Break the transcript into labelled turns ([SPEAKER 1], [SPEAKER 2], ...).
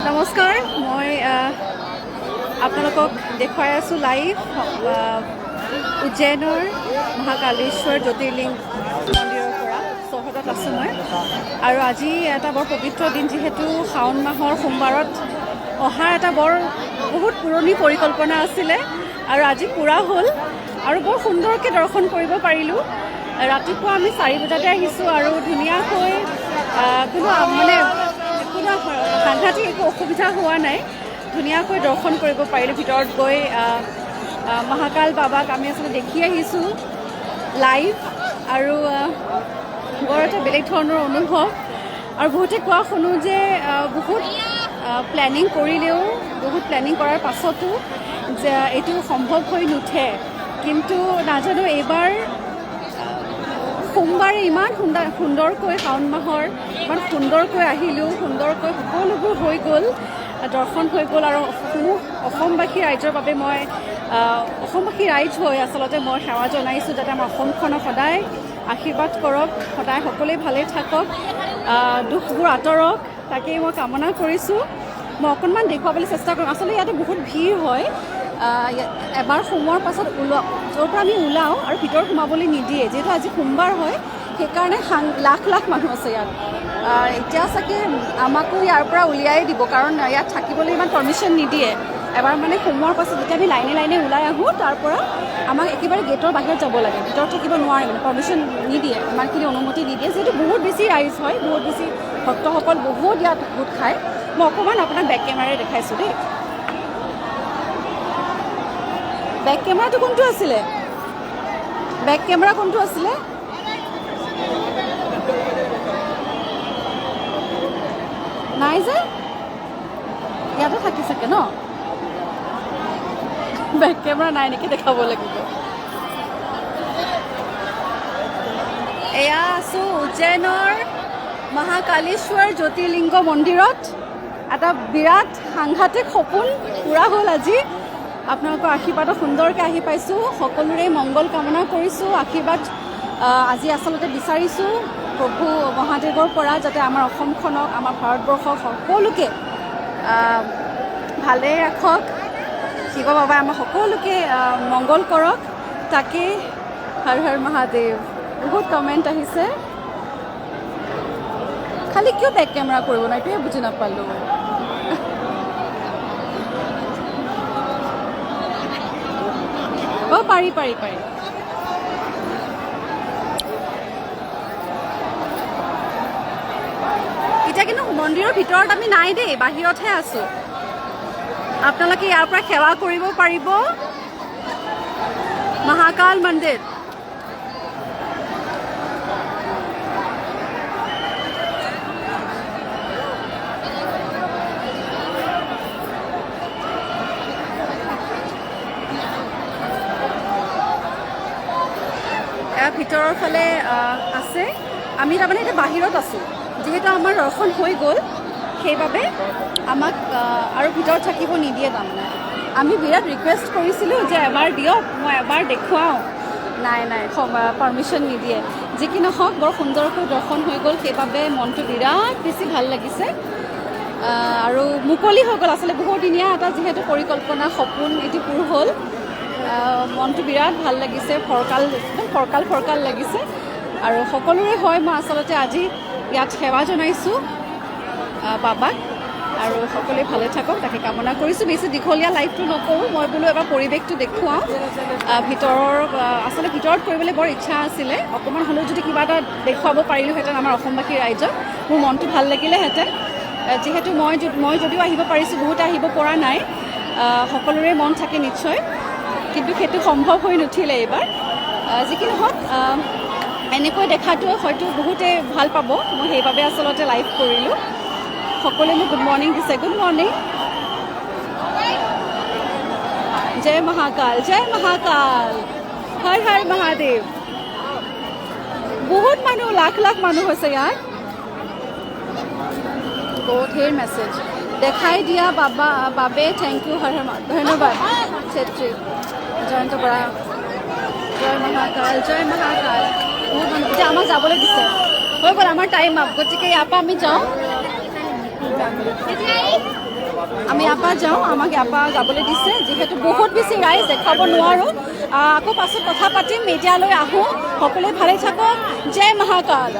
[SPEAKER 1] নমস্কাৰ, মই আপোনালোকক দেখুৱাই আছোঁ লাইভ উজ্জয়নৰ মহাকালেশ্বৰ জ্যোতিৰ্লিংগ মন্দিৰৰ পৰা চৌহদত আছোঁ মই। আৰু আজি এটা বৰ পবিত্ৰ দিন, যিহেতু শাওণ মাহৰ সোমবাৰত অহাৰ এটা বহুত পুৰণি পৰিকল্পনা আছিলে আৰু আজি পূৰা হ'ল আৰু বৰ সুন্দৰকৈ দৰ্শন কৰিব পাৰিলোঁ। ৰাতিপুৱা আমি 4 বজাতে আহিছোঁ আৰু ধুনীয়াকৈ কোনো সাংঘাতিক একো অসুবিধা হোৱা নাই, ধুনীয়াকৈ দৰ্শন কৰিব পাৰিলোঁ। ভিতৰত গৈ মহাকাল বাবাক আমি আচলতে দেখি আহিছোঁ লাইভ আৰু বৰ এটা বেলেগ ধৰণৰ অনুভৱ। আৰু বহুতে কোৱা শুনো যে বহুত প্লেনিং কৰিলেও, বহুত প্লেনিং কৰাৰ পাছতো যে এইটো সম্ভৱ হৈ নুঠে। কিন্তু নাজানো, এইবাৰ সোমবাৰে ইমান সুন্দৰকৈ শাওণ মাহৰ ইমান সুন্দৰকৈ আহিলোঁ, সুন্দৰকৈ সকলোবোৰ হৈ গ'ল, দৰ্শন হৈ গ'ল। আৰু অসমবাসী ৰাইজৰ বাবে মই অসমবাসী ৰাইজ হৈ আচলতে মই সেৱা জনাইছোঁ, যাতে আমাৰ অসমখনক সদায় আশীৰ্বাদ কৰক, সদায় সকলোৱে ভালেই থাকক, দুখবোৰ আঁতৰক, তাকেই মই কামনা কৰিছোঁ। মই অকণমান দেখুৱাবলৈ চেষ্টা কৰিম। আচলতে ইয়াতে বহুত ভিৰ হয়, এবাৰ সোমোৱাৰ পাছত য'ৰ পৰা আমি ওলাওঁ আৰু ভিতৰত সোমাবলৈ নিদিয়ে, যিহেতু আজি সোমবাৰ হয়, সেইকাৰণে লাখ লাখ মানুহ আছে ইয়াত। এতিয়া চাগে আমাকো ইয়াৰ পৰা উলিয়াই দিব, কাৰণ ইয়াত থাকিবলৈ ইমান পাৰ্মিশ্যন নিদিয়ে। এবাৰ মানে সোমোৱাৰ পাছত যেতিয়া আমি লাইনে লাইনে ওলাই আহোঁ, তাৰ পৰা আমাক একেবাৰে গেটৰ বাহিৰত যাব লাগে, ভিতৰত থাকিব নোৱাৰে, মানে পাৰ্মিশ্যন নিদিয়ে, ইমানখিনি অনুমতি নিদিয়ে। যিহেতু বহুত বেছি ৰাইজ হয়, বহুত বেছি ভক্তসকল বহুত ইয়াত গোট খায়। মই অকণমান আপোনাক বেক কেমেৰাৰে দেখাইছোঁ দেই। বেক কেমেৰাটো কোনটো আছিলে? বেক কেমেৰা কোনটো আছিলে? নাই যে, ইয়াতে থাকি চাগে ন? বেক কেমেৰা নাই নেকি? দেখাব লাগিব। এয়া আছোঁ উজ্জয়নৰ মহাকালেশ্বৰ জ্যোতিৰ্লিংগ মন্দিৰত। এটা বিৰাট সাংঘাতিক সপোন পূৰা হ'ল আজি। আপোনালোকৰ আশীৰ্বাদত সুন্দৰকৈ আহি পাইছোঁ, সকলোৰে মংগল কামনা কৰিছোঁ, আশীৰ্বাদ আজি আচলতে বিচাৰিছোঁ প্ৰভু মহাদেৱৰ পৰা, যাতে আমাৰ অসমখনক, আমাৰ ভাৰতবৰ্ষক সকলোকে ভালে ৰাখক, শিৱ বাবাই আমাৰ সকলোকে মংগল কৰক, তাকে হৰ হৰ মহাদেৱ। বহুত কমেণ্ট আহিছে, খালি কিয় বেক কেমেৰা কৰিব নাই, এইটোৱে বুজি নাপালোঁ। পাৰি পাৰি পাৰি। এতিয়া কিন্তু মন্দিৰৰ ভিতৰত আমি নাই দেই, বাহিৰতহে আছোঁ। আপোনালোকে ইয়াৰ পৰা সেৱা কৰিব পাৰিব, মহাকাল মন্দিৰ। ভিতৰৰ ফালে আছে, আমি তাৰমানে এতিয়া বাহিৰত আছোঁ, যিহেতু আমাৰ দৰ্শন হৈ গ'ল, সেইবাবে আমাক আৰু ভিতৰত থাকিব নিদিয়ে। তাৰমানে আমি বিৰাট ৰিকুৱেষ্ট কৰিছিলোঁ যে এবাৰ দিয়ক, মই এবাৰ দেখুৱাওঁ, নাই পাৰ্মিশ্যন নিদিয়ে। যি কি নহওক, বৰ সুন্দৰকৈ দৰ্শন হৈ গ'ল, সেইবাবে মনটো বিৰাট বেছি ভাল লাগিছে আৰু মুকলি হৈ গ'ল। আচলতে বহুদিনীয়া এটা যিহেতু পৰিকল্পনা, সপোন এটি পূৰ হ'ল, মনটো বিৰাট ভাল লাগিছে, ফৰকাল লাগিছে। আৰু সকলোৰে হয়, মই আচলতে আজি ইয়াত সেৱা জনাইছোঁ বাবাক, আৰু সকলোৱে ভালে থাকক, তাকে কামনা কৰিছোঁ। বেছি দীঘলীয়া লাইভটো নকৰোঁ, মই বোলো এবাৰ পৰিৱেশটো দেখুৱাওঁ। আচলতে ভিতৰত কৰিবলৈ বৰ ইচ্ছা আছিলে, অকণমান হ'লেও যদি কিবা এটা দেখুৱাব পাৰিলোঁহেঁতেন আমাৰ অসমবাসী ৰাইজক, মোৰ মনটো ভাল লাগিলেহেঁতেন। যিহেতু মই যদিও আহিব পাৰিছোঁ, বহুতে আহিব পৰা নাই, সকলোৰে মন থাকে নিশ্চয়, কিন্তু সেইটো সম্ভৱ হৈ নুঠিলে এইবাৰ। যি কি নহওক, এনেকৈ দেখাটো হয়তো বহুতে ভাল পাব, মই সেইবাবে আচলতে লাইভ কৰিলোঁ। সকলোৱে মোক গুড মৰ্ণিং দিছে, গুড মৰ্ণিং। জয় মহাকাল, জয় মহাকাল, হৰ হৰ মহাদেৱ। বহুত মানুহ, লাখ লাখ মানুহ হৈছে ইয়াত। বহুত ধেৰ মেছেজ দেখাই দিয়া বাবে থেংক ইউ, হৰ হৰ ধন্যবাদ। ছেত্ৰী জয়ন্ত বৰা, জয় মহাকাল, জয় মহাকাল। বহুত মানুহ এতিয়া আমাক যাবলৈ দিছে, হৈ গ'ল আমাৰ টাইম আপ, গতিকে ইয়াৰ পৰা আমি যাওঁ। ইয়াৰ পৰা যাওঁ, আমাক ইয়াৰ পৰা যাবলৈ দিছে, যিহেতু বহুত বেছি ৰাইজ দেখাব নোৱাৰোঁ। আকৌ পাছত কথা পাতিম, এতিয়ালৈ আহোঁ, সকলোৱে ভালে থাকক, জয় মহাকাল।